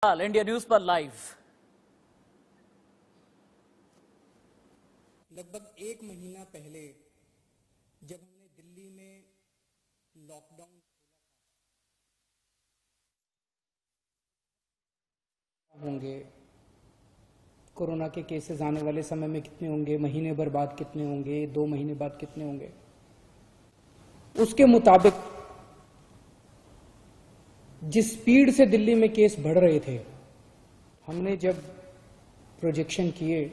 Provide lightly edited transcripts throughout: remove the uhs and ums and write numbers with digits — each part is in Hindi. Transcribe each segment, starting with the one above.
इंडिया न्यूज पर लाइव। लगभग एक महीना पहले जब हमने दिल्ली में लॉकडाउन होंगे, कोरोना के केसेस आने वाले समय में कितने होंगे, महीने भर बाद कितने होंगे, 2 महीने बाद कितने होंगे, उसके मुताबिक जिस स्पीड से दिल्ली में केस बढ़ रहे थे, हमने जब प्रोजेक्शन किए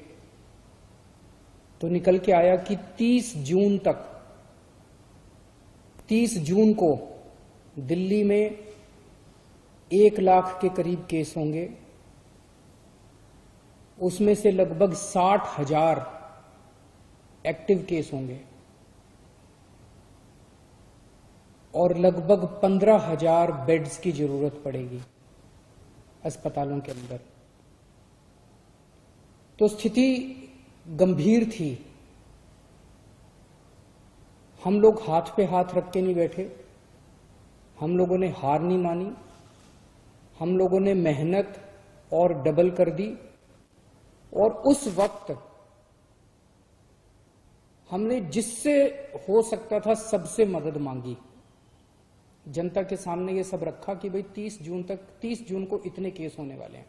तो निकल के आया कि 30 जून को दिल्ली में 1 लाख के करीब केस होंगे। उसमें से लगभग 60,000 एक्टिव केस होंगे और लगभग 15,000 बेड्स की जरूरत पड़ेगी अस्पतालों के अंदर। तो स्थिति गंभीर थी। हम लोग हाथ पे हाथ रख के नहीं बैठे, हम लोगों ने हार नहीं मानी, हम लोगों ने मेहनत और डबल कर दी और उस वक्त हमने जिससे हो सकता था सबसे मदद मांगी। जनता के सामने ये सब रखा कि भाई 30 जून को इतने केस होने वाले हैं,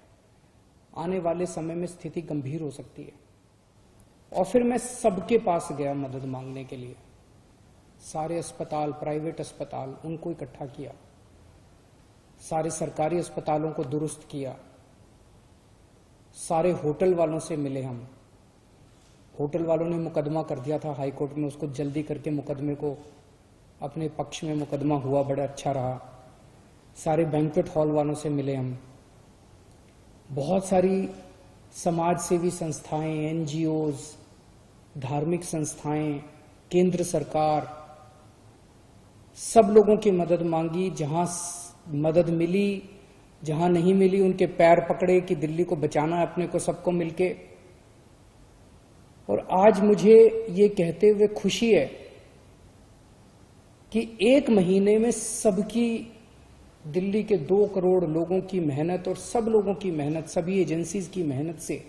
आने वाले समय में स्थिति गंभीर हो सकती है। और फिर मैं सबके पास गया मदद मांगने के लिए। सारे अस्पताल, प्राइवेट अस्पताल, उनको इकट्ठा किया, सारे सरकारी अस्पतालों को दुरुस्त किया, सारे होटल वालों से मिले हम। होटल वालों ने मुकदमा कर दिया था हाई कोर्ट में, उसको जल्दी करके मुकदमे को अपने पक्ष में मुकदमा हुआ, बड़ा अच्छा रहा। सारे बैंक्वेट हॉल वालों से मिले हम। बहुत सारी समाज सेवी संस्थाएं, एनजीओज, धार्मिक संस्थाएं, केंद्र सरकार, सब लोगों की मदद मांगी। जहां मदद मिली, जहां नहीं मिली, उनके पैर पकड़े कि दिल्ली को बचाना है अपने को, सबको मिलके। और आज मुझे ये कहते हुए खुशी है कि 1 महीने में सबकी, दिल्ली के 2 करोड़ लोगों की मेहनत और सब लोगों की मेहनत, सभी एजेंसीज की मेहनत से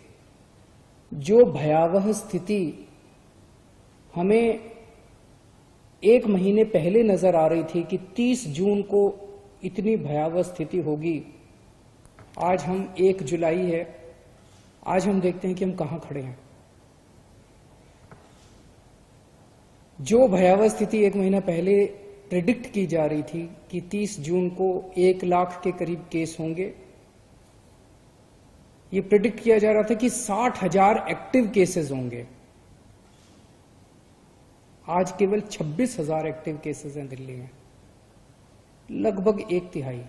जो भयावह स्थिति हमें 1 महीने पहले नजर आ रही थी कि 30 जून को इतनी भयावह स्थिति होगी, आज हम 1 जुलाई है, आज हम देखते हैं कि हम कहां खड़े हैं। जो भयावह स्थिति 1 महीना पहले प्रेडिक्ट की जा रही थी कि 30 जून को 1 लाख के करीब केस होंगे, ये प्रेडिक्ट किया जा रहा था कि 60,000 एक्टिव केसेस होंगे। आज केवल 26,000 एक्टिव केसेस हैं दिल्ली में, लगभग 1/3।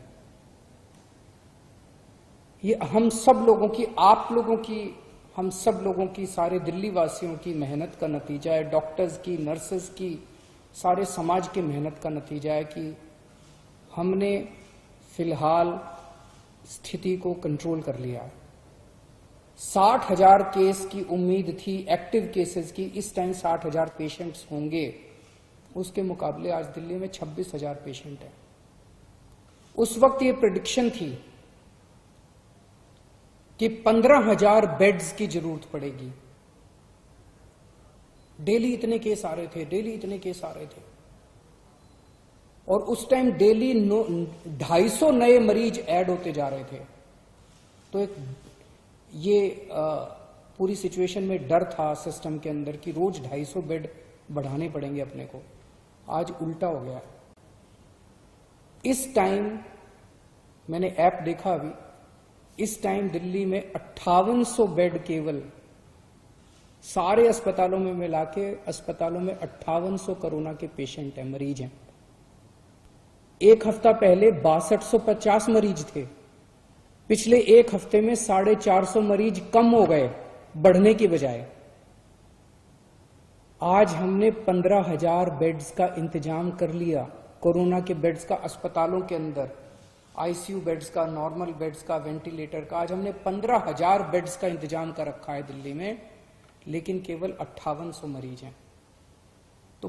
ये हम सब लोगों की, आप लोगों की, हम सब लोगों की, सारे दिल्ली वासियों की मेहनत का नतीजा है। डॉक्टर्स की, नर्सेस की, सारे समाज की मेहनत का नतीजा है कि हमने फिलहाल स्थिति को कंट्रोल कर लिया। 60,000 केस की उम्मीद थी, एक्टिव केसेस की। इस टाइम 60,000 पेशेंट्स होंगे, उसके मुकाबले आज दिल्ली में 26,000 पेशेंट हैं। उस वक्त ये प्रेडिक्शन थी कि 15,000 बेड्स की जरूरत पड़ेगी। डेली इतने केस आ रहे थे, डेली इतने केस आ रहे थे। और उस टाइम डेली 250 नए मरीज ऐड होते जा रहे थे। तो एक ये पूरी सिचुएशन में डर था सिस्टम के अंदर कि रोज 250 बेड बढ़ाने पड़ेंगे अपने को। आज उल्टा हो गया। इस टाइम मैंने ऐप देखा अभी, इस टाइम दिल्ली में 5800 बेड, केवल सारे अस्पतालों में मिला के अस्पतालों में 5800 कोरोना के पेशेंट हैं, मरीज हैं। 1 हफ्ता पहले 6250 मरीज थे। पिछले 1 हफ्ते में 450 मरीज कम हो गए, बढ़ने की बजाय। आज हमने 15,000 बेड्स का इंतजाम कर लिया, कोरोना के बेड्स का अस्पतालों के अंदर, आईसीयू बेड्स का, नॉर्मल बेड्स का, वेंटिलेटर का। आज हमने 15,000 बेड्स का इंतजाम कर रखा है दिल्ली में, लेकिन केवल 5800 मरीज हैं। तो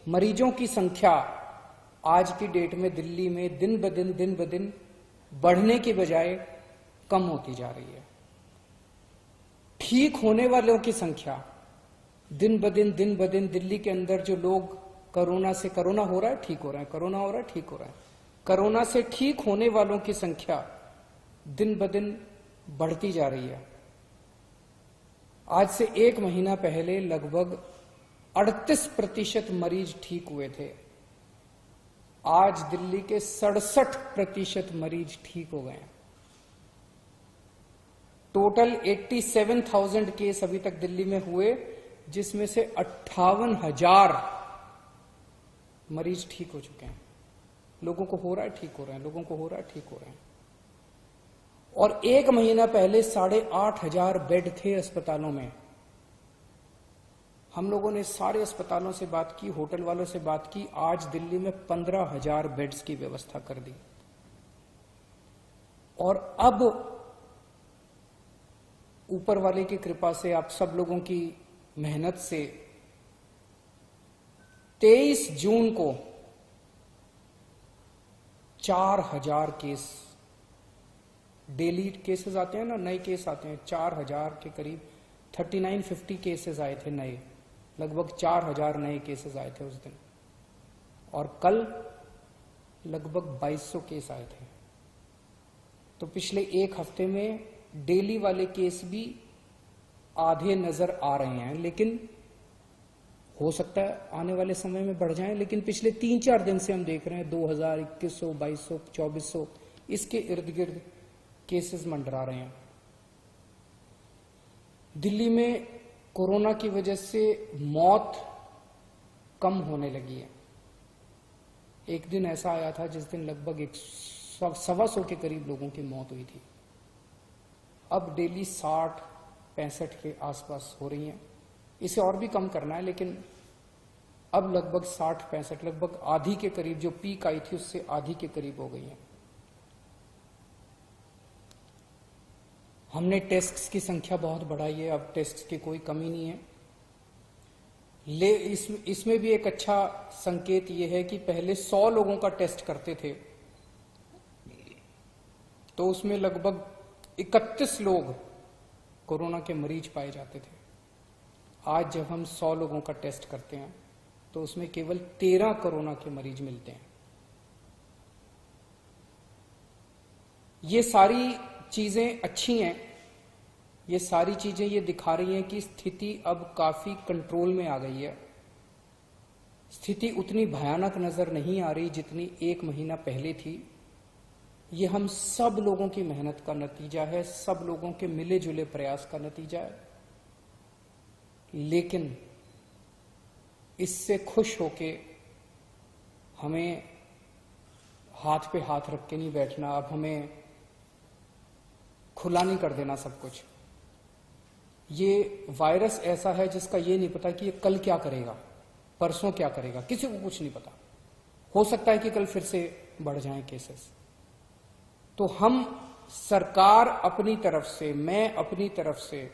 मरीजों की संख्या आज की डेट में दिल्ली में दिन ब दिन बढ़ने की बजाय कम होती जा रही है। ठीक होने वालों की संख्या दिन ब दिन दिल्ली के अंदर जो लोग कोरोना हो रहा है, ठीक हो रहा है, कोरोना हो रहा है, ठीक हो रहा है, कोरोना से ठीक होने वालों की संख्या दिन ब दिन बढ़ती जा रही है। आज से 1 महीना पहले लगभग 38% मरीज ठीक हुए थे। आज दिल्ली के 67% मरीज ठीक हो गए हैं। टोटल 87,000 केस अभी तक दिल्ली में हुए, जिसमें से 58,000 मरीज ठीक हो चुके हैं। लोगों को हो रहा है, ठीक हो रहे हैं, लोगों को हो रहा है, ठीक हो रहे हैं। और 1 महीना पहले 8,500 बेड थे अस्पतालों में। हम लोगों ने सारे अस्पतालों से बात की, होटल वालों से बात की, आज दिल्ली में 15,000 बेड्स की व्यवस्था कर दी। और अब ऊपर वाले की कृपा से, आप सब लोगों की मेहनत से 23 जून को 4,000 केस, डेली केसेस आते हैं ना, नए केस आते हैं, 4,000 के करीब 3950 केसेस आए थे नए, लगभग 4,000 नए केसेस आए थे उस दिन। और कल लगभग 2200 केस आए थे। तो पिछले 1 हफ्ते में डेली वाले केस भी आधे नजर आ रहे हैं, लेकिन हो सकता है आने वाले समय में बढ़ जाएं। लेकिन पिछले 3-4 दिन से हम देख रहे हैं 2000, 2100, 2200, 2400 इसके इर्द गिर्द केसेस मंडरा रहे हैं। दिल्ली में कोरोना की वजह से मौत कम होने लगी है। एक दिन ऐसा आया था जिस दिन लगभग 125 के करीब लोगों की मौत हुई थी। अब डेली 60-65 के आसपास हो रही हैं। इसे और भी कम करना है, लेकिन अब लगभग 60-65, लगभग आधी के करीब, जो पीक आई थी उससे आधी के करीब हो गई है। हमने टेस्ट्स की संख्या बहुत बढ़ाई है, अब टेस्ट्स की कोई कमी नहीं है। इसमें भी एक अच्छा संकेत यह है कि पहले 100 लोगों का टेस्ट करते थे तो उसमें लगभग 31 लोग कोरोना के मरीज पाए जाते थे। आज जब हम 100 लोगों का टेस्ट करते हैं तो उसमें केवल 13 कोरोना के मरीज मिलते हैं। ये सारी चीजें अच्छी हैं, ये सारी चीजें ये दिखा रही हैं कि स्थिति अब काफी कंट्रोल में आ गई है। स्थिति उतनी भयानक नजर नहीं आ रही जितनी 1 महीना पहले थी। ये हम सब लोगों की मेहनत का नतीजा है, सब लोगों के मिले जुले प्रयास का नतीजा है। लेकिन इससे खुश होके हमें हाथ पे हाथ रख के नहीं बैठना। अब हमें खुला नहीं कर देना सब कुछ। ये वायरस ऐसा है जिसका ये नहीं पता कि ये कल क्या करेगा, परसों क्या करेगा, किसी को कुछ नहीं पता। हो सकता है कि कल फिर से बढ़ जाएं केसेस। तो हम, सरकार अपनी तरफ से, मैं अपनी तरफ से,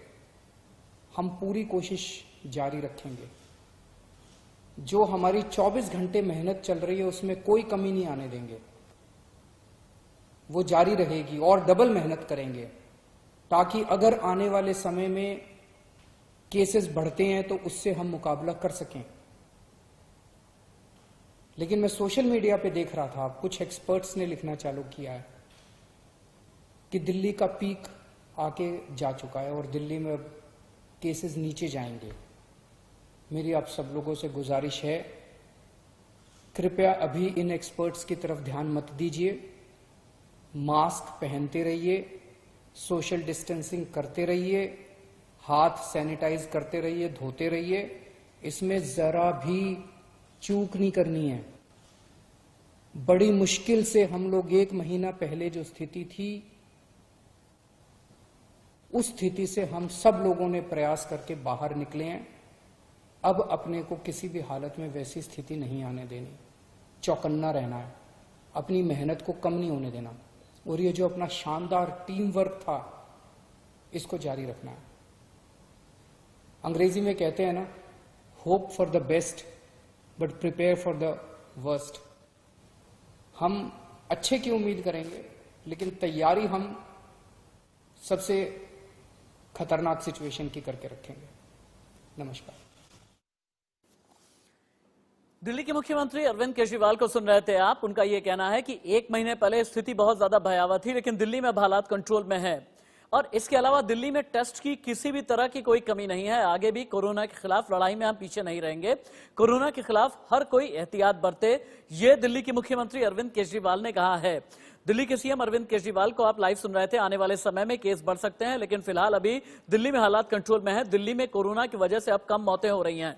हम पूरी कोशिश जारी रखेंगे। जो हमारी 24 घंटे मेहनत चल रही है उसमें कोई कमी नहीं आने देंगे, वो जारी रहेगी और डबल मेहनत करेंगे, ताकि अगर आने वाले समय में केसेस बढ़ते हैं तो उससे हम मुकाबला कर सकें। लेकिन मैं सोशल मीडिया पे देख रहा था, कुछ एक्सपर्ट्स ने लिखना चालू किया है कि दिल्ली का पीक आके जा चुका है और दिल्ली में अब केसेस नीचे जाएंगे। मेरी आप सब लोगों से गुजारिश है, कृपया अभी इन एक्सपर्ट्स की तरफ ध्यान मत दीजिए। मास्क पहनते रहिए, सोशल डिस्टेंसिंग करते रहिए, हाथ सैनिटाइज करते रहिए, धोते रहिए। इसमें जरा भी चूक नहीं करनी है। बड़ी मुश्किल से हम लोग 1 महीना पहले जो स्थिति थी, उस स्थिति से हम सब लोगों ने प्रयास करके बाहर निकले हैं। अब अपने को किसी भी हालत में वैसी स्थिति नहीं आने देनी, चौकन्ना रहना है, अपनी मेहनत को कम नहीं होने देना, और ये जो अपना शानदार टीम वर्क था इसको जारी रखना है। अंग्रेजी में कहते हैं ना, hope for the best but prepare for the worst. हम अच्छे की उम्मीद करेंगे, लेकिन तैयारी हम सबसे खतरनाक सिचुएशन की करके रखेंगे। नमस्कार। दिल्ली के मुख्यमंत्री अरविंद केजरीवाल को सुन रहे थे आप। उनका यह कहना है कि 1 महीने पहले स्थिति बहुत ज्यादा भयावह थी, लेकिन दिल्ली में अब हालात कंट्रोल में है और इसके अलावा दिल्ली में टेस्ट की किसी भी तरह की कोई कमी नहीं है। आगे भी कोरोना के खिलाफ लड़ाई में हम पीछे नहीं रहेंगे। कोरोना के खिलाफ हर कोई एहतियात बरते, ये दिल्ली के मुख्यमंत्री अरविंद केजरीवाल ने कहा है। दिल्ली के सीएम अरविंद केजरीवाल को आप लाइव सुन रहे थे। आने वाले समय में केस बढ़ सकते हैं, लेकिन फिलहाल अभी दिल्ली में हालात कंट्रोल में है। दिल्ली में कोरोना की वजह से अब कम मौतें हो रही हैं।